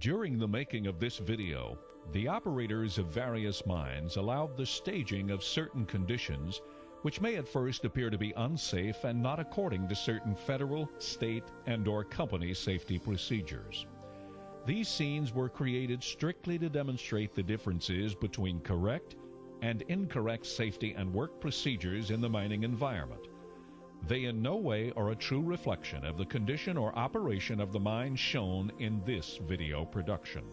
During the making of this video, the operators of various mines allowed the staging of certain conditions which may at first appear to be unsafe and not according to certain federal, state, and/or company safety procedures. These scenes were created strictly to demonstrate the differences between correct and incorrect safety and work procedures in the mining environment. They in no way are a true reflection of the condition or operation of the mine shown in this video production.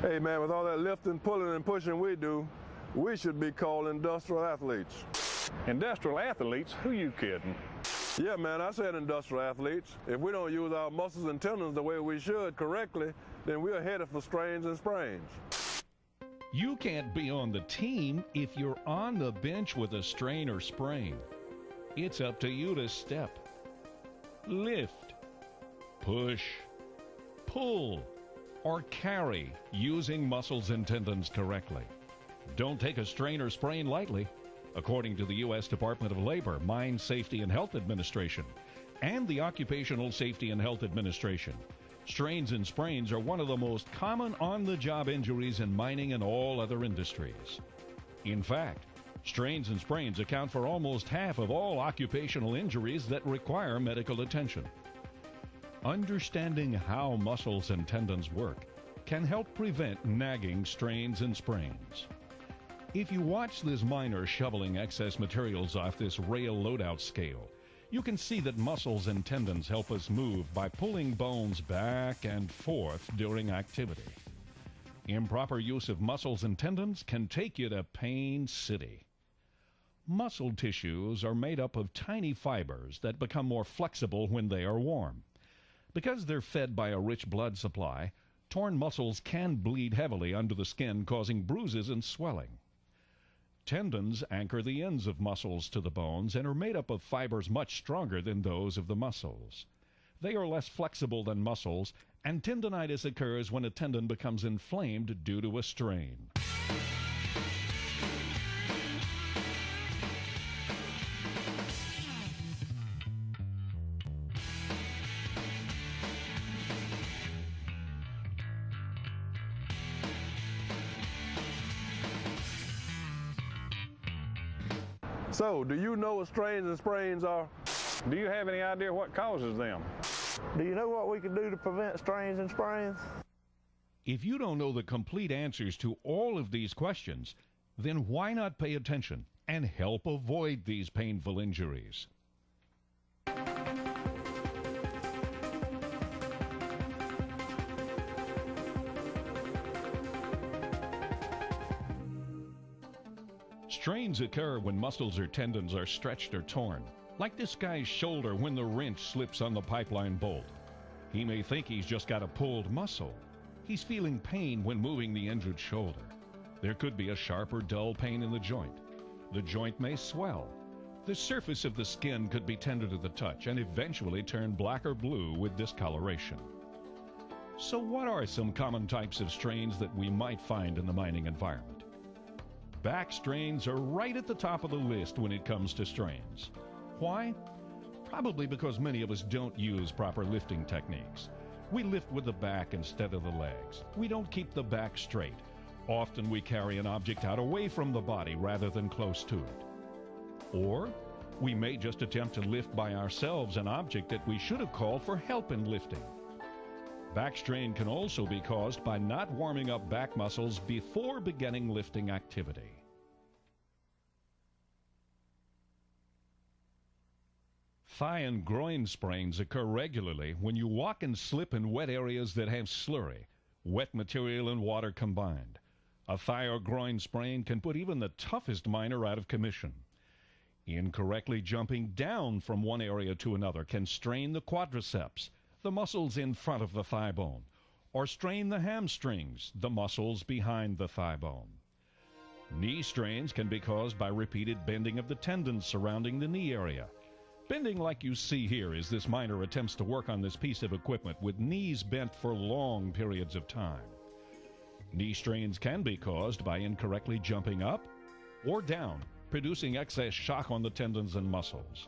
Hey man, with all that lifting, pulling, and pushing we do, we should be called industrial athletes. Industrial athletes? Who you kidding? Yeah man, I said industrial athletes. If we don't use our muscles and tendons the way we should correctly, then we're headed for strains and sprains. You can't be on the team if you're on the bench with a strain or sprain. It's up to you to step, lift, push, pull, or carry using muscles and tendons correctly. Don't take a strain or sprain lightly. According to the U.S. Department of Labor, Mine Safety and Health Administration, and the Occupational Safety and Health Administration, strains and sprains are one of the most common on-the-job injuries in mining and all other industries. In fact, strains and sprains account for almost half of all occupational injuries that require medical attention. Understanding how muscles and tendons work can help prevent nagging strains and sprains. If you watch this miner shoveling excess materials off this rail loadout scale, you can see that muscles and tendons help us move by pulling bones back and forth during activity. Improper use of muscles and tendons can take you to Pain City. Muscle tissues are made up of tiny fibers that become more flexible when they are warm. Because they're fed by a rich blood supply, torn muscles can bleed heavily under the skin, causing bruises and swelling. Tendons anchor the ends of muscles to the bones and are made up of fibers much stronger than those of the muscles. They are less flexible than muscles, and tendonitis occurs when a tendon becomes inflamed due to a strain. So, do you know what strains and sprains are? Do you have any idea what causes them? Do you know what we can do to prevent strains and sprains? If you don't know the complete answers to all of these questions, then why not pay attention and help avoid these painful injuries? Strains occur when muscles or tendons are stretched or torn, like this guy's shoulder when the wrench slips on the pipeline bolt. He may think he's just got a pulled muscle. He's feeling pain when moving the injured shoulder. There could be a sharp or dull pain in the joint. The joint may swell. The surface of the skin could be tender to the touch and eventually turn black or blue with discoloration. So what are some common types of strains that we might find in the mining environment? Back strains are right at the top of the list when it comes to strains. Why? Probably because many of us don't use proper lifting techniques. We lift with the back instead of the legs. We don't keep the back straight. Often we carry an object out away from the body rather than close to it. Or we may just attempt to lift by ourselves an object that we should have called for help in lifting. Back strain can also be caused by not warming up back muscles before beginning lifting activity. Thigh and groin sprains occur regularly when you walk and slip in wet areas that have slurry, wet material and water combined. A thigh or groin sprain can put even the toughest miner out of commission. Incorrectly jumping down from one area to another can strain the quadriceps, the muscles in front of the thigh bone, or strain the hamstrings, the muscles behind the thigh bone. Knee strains can be caused by repeated bending of the tendons surrounding the knee area. Bending like you see here as this miner attempts to work on this piece of equipment with knees bent for long periods of time. Knee strains can be caused by incorrectly jumping up or down, producing excess shock on the tendons and muscles.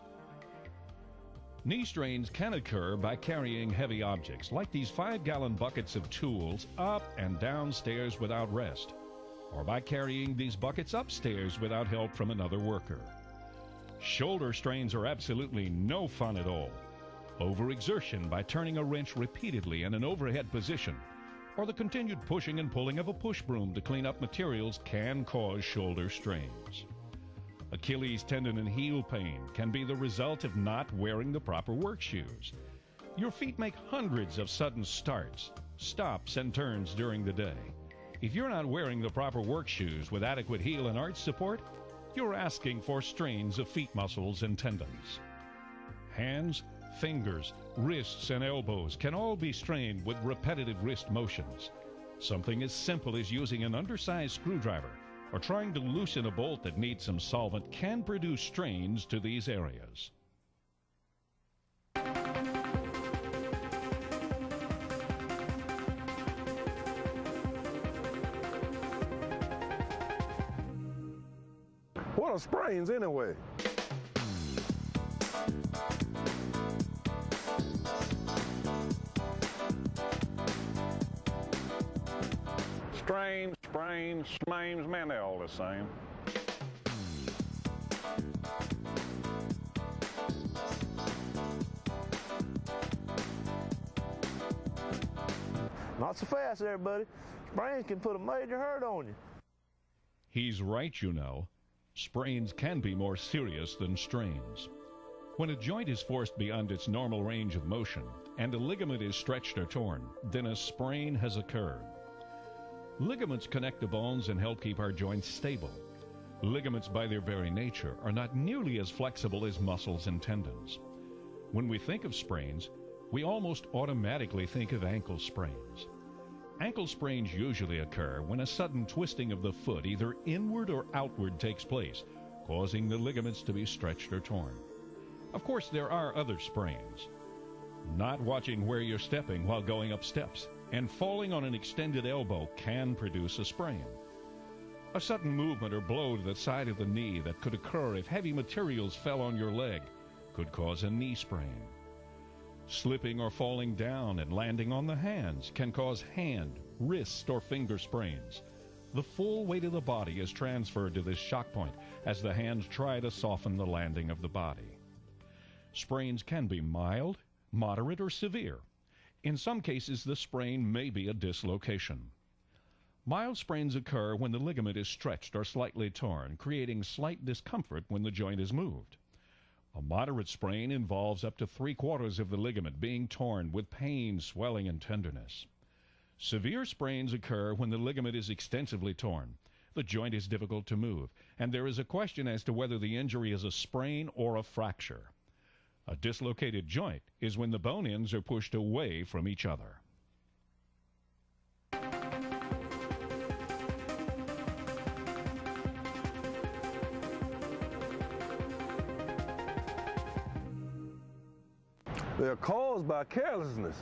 Knee strains can occur by carrying heavy objects, like these 5-gallon buckets of tools, up and downstairs without rest, or by carrying these buckets upstairs without help from another worker. Shoulder strains are absolutely no fun at all. Overexertion by turning a wrench repeatedly in an overhead position, or the continued pushing and pulling of a push broom to clean up materials can cause shoulder strains. Achilles tendon and heel pain can be the result of not wearing the proper work shoes. Your feet make hundreds of sudden starts, stops, and turns during the day. If you're not wearing the proper work shoes with adequate heel and arch support, you're asking for strains of feet muscles and tendons. Hands, fingers, wrists, and elbows can all be strained with repetitive wrist motions. Something as simple as using an undersized screwdriver or trying to loosen a bolt that needs some solvent can produce strains to these areas. What are sprains anyway? Strains, sprains, smains, man, they're all the same. Not so fast there, buddy. Sprains can put a major hurt on you. He's right, you know. Sprains can be more serious than strains. When a joint is forced beyond its normal range of motion and a ligament is stretched or torn, then a sprain has occurred. Ligaments connect the bones and help keep our joints stable. Ligaments, by their very nature, are not nearly as flexible as muscles and tendons. When we think of sprains, we almost automatically think of ankle sprains. Ankle sprains usually occur when a sudden twisting of the foot, either inward or outward, takes place, causing the ligaments to be stretched or torn. Of course, there are other sprains. Not watching where you're stepping while going up steps and falling on an extended elbow can produce a sprain. A sudden movement or blow to the side of the knee that could occur if heavy materials fell on your leg could cause a knee sprain. Slipping or falling down and landing on the hands can cause hand, wrist, or finger sprains. The full weight of the body is transferred to this shock point as the hands try to soften the landing of the body. Sprains can be mild, moderate, or severe. In some cases, the sprain may be a dislocation. Mild sprains occur when the ligament is stretched or slightly torn, creating slight discomfort when the joint is moved. A moderate sprain involves up to 3/4 of the ligament being torn with pain, swelling, and tenderness. Severe sprains occur when the ligament is extensively torn, the joint is difficult to move, and there is a question as to whether the injury is a sprain or a fracture. A dislocated joint is when the bone ends are pushed away from each other. They're caused by carelessness.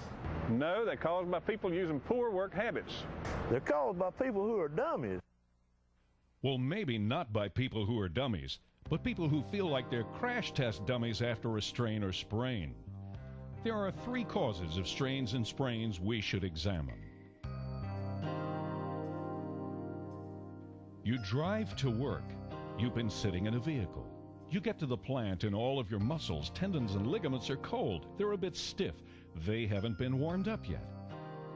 No, they're caused by people using poor work habits. They're caused by people who are dummies. Well, maybe not by people who are dummies, but people who feel like they're crash test dummies after a strain or sprain. There are 3 causes of strains and sprains we should examine. You drive to work. You've been sitting in a vehicle. You get to the plant and all of your muscles, tendons, and ligaments are cold. They're a bit stiff. They haven't been warmed up yet.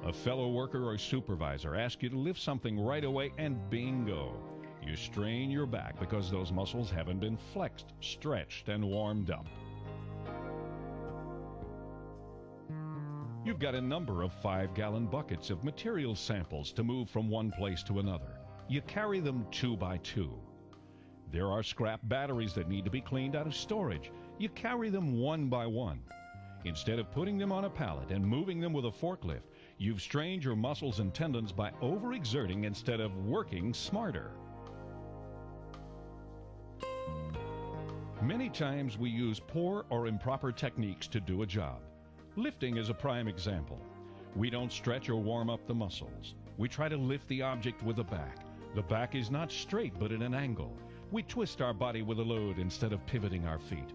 A fellow worker or supervisor asks you to lift something right away, and bingo, you strain your back because those muscles haven't been flexed, stretched, and warmed up. You've got a number of 5-gallon buckets of material samples to move from one place to another. You carry them 2 by 2. There are scrap batteries that need to be cleaned out of storage. You carry them 1 by 1. Instead of putting them on a pallet and moving them with a forklift, you've strained your muscles and tendons by overexerting instead of working smarter. Many times we use poor or improper techniques to do a job. Lifting is a prime example. We don't stretch or warm up the muscles. We try to lift the object with the back. The back is not straight but at an angle. We twist our body with a load instead of pivoting our feet.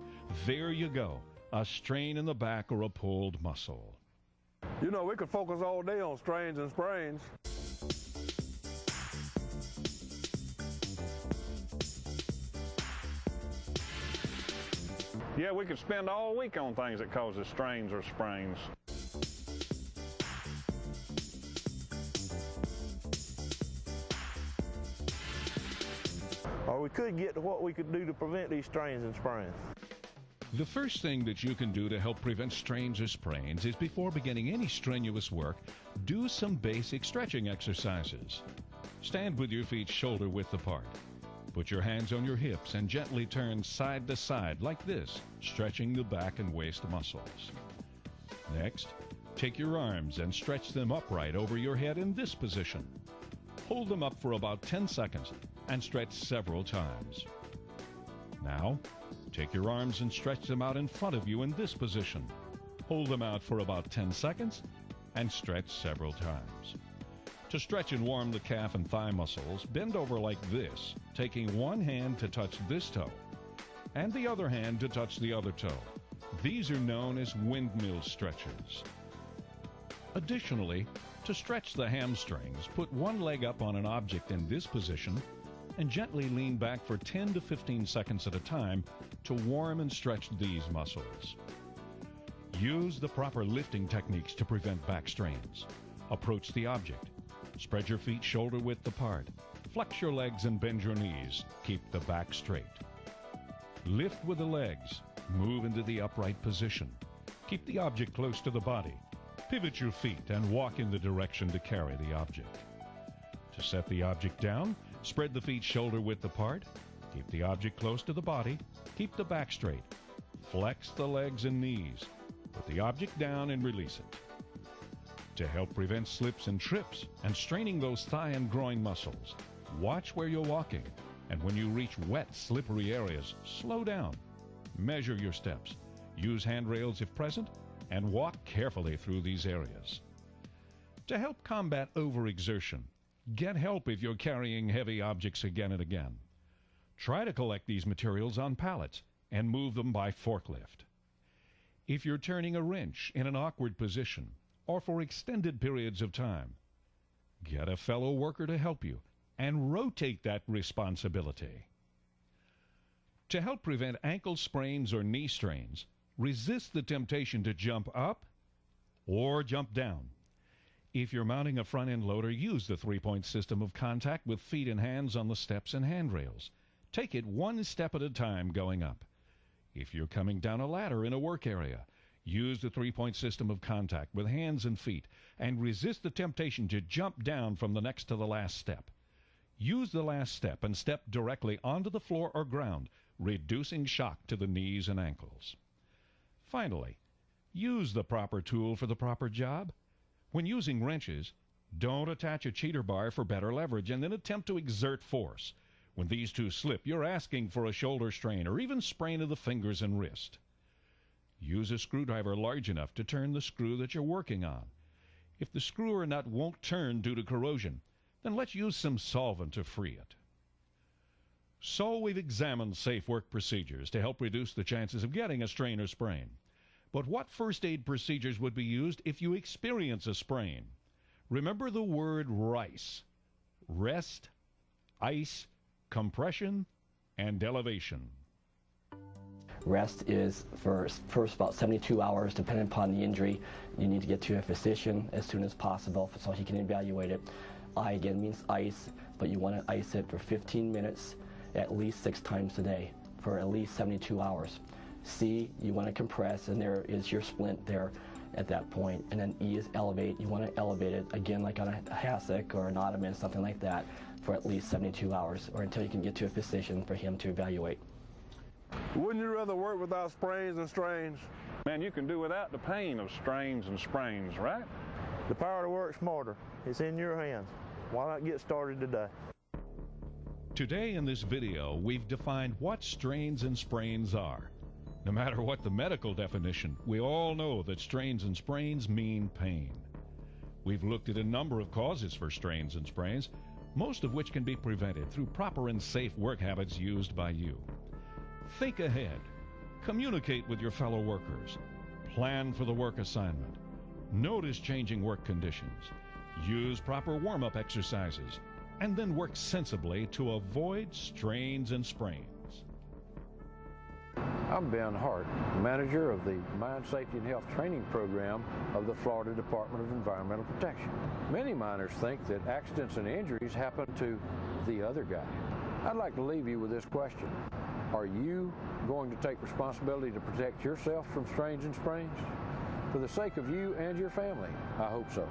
There you go, a strain in the back or a pulled muscle. You know, we could focus all day on strains and sprains. Yeah, we could spend all week on things that causes strains or sprains. Or we could get to what we could do to prevent these strains and sprains. The first thing that you can do to help prevent strains or sprains is, before beginning any strenuous work, do some basic stretching exercises. Stand with your feet shoulder width apart. Put your hands on your hips and gently turn side to side like this, stretching the back and waist muscles. Next, take your arms and stretch them upright over your head in this position. Hold them up for about 10 seconds and stretch several times. Now, take your arms and stretch them out in front of you in this position. Hold them out for about 10 seconds and stretch several times. To stretch and warm the calf and thigh muscles, bend over like this, taking one hand to touch this toe and the other hand to touch the other toe. These are known as windmill stretches. Additionally, to stretch the hamstrings, put one leg up on an object in this position and gently lean back for 10 to 15 seconds at a time to warm and stretch these muscles. Use the proper lifting techniques to prevent back strains. Approach the object. Spread your feet shoulder width apart. Flex your legs and bend your knees. Keep the back straight. Lift with the legs. Move into the upright position. Keep the object close to the body. Pivot your feet and walk in the direction to carry the object. To set the object down, spread the feet shoulder width apart. Keep the object close to the body. Keep the back straight. Flex the legs and knees. Put the object down and release it. To help prevent slips and trips and straining those thigh and groin muscles, watch where you're walking, and when you reach wet, slippery areas, slow down. Measure your steps. Use handrails if present, and walk carefully through these areas. To help combat overexertion, get help if you're carrying heavy objects again and again. Try to collect these materials on pallets and move them by forklift. If you're turning a wrench in an awkward position or for extended periods of time, get a fellow worker to help you and rotate that responsibility. To help prevent ankle sprains or knee strains, resist the temptation to jump up or jump down. If you're mounting a front-end loader, use the 3-point system of contact with feet and hands on the steps and handrails. Take it one step at a time going up. If you're coming down a ladder in a work area, use the 3-point system of contact with hands and feet and resist the temptation to jump down from the next to the last step. Use the last step and step directly onto the floor or ground, reducing shock to the knees and ankles. Finally, use the proper tool for the proper job. When using wrenches, don't attach a cheater bar for better leverage and then attempt to exert force. When these two slip, you're asking for a shoulder strain or even sprain of the fingers and wrist. Use a screwdriver large enough to turn the screw that you're working on. If the screw or nut won't turn due to corrosion, then let's use some solvent to free it. So we've examined safe work procedures to help reduce the chances of getting a strain or sprain. But what first aid procedures would be used if you experience a sprain? Remember the word RICE: rest, ice, compression, and elevation. Rest is for first about 72 hours, depending upon the injury. You need to get to a physician as soon as possible so he can evaluate it. I again means ice, but you want to ice it for 15 minutes at least 6 times a day for at least 72 hours. C, you want to compress, and there is your splint there at that point. And then E is elevate. You want to elevate it, again, like on a hassock or an ottoman, something like that, for at least 72 hours, or until you can get to a physician for him to evaluate. Wouldn't you rather work without sprains and strains? Man, you can do without the pain of strains and sprains, right? The power to work smarter. It's in your hands. Why not get started today? Today in this video, we've defined what strains and sprains are. No matter what the medical definition, we all know that strains and sprains mean pain. We've looked at a number of causes for strains and sprains, most of which can be prevented through proper and safe work habits used by you. Think ahead. Communicate with your fellow workers. Plan for the work assignment. Notice changing work conditions. Use proper warm-up exercises. And then work sensibly to avoid strains and sprains. I'm Ben Hart, manager of the Mine Safety and Health Training Program of the Florida Department of Environmental Protection. Many miners think that accidents and injuries happen to the other guy. I'd like to leave you with this question. Are you going to take responsibility to protect yourself from strains and sprains? For the sake of you and your family, I hope so.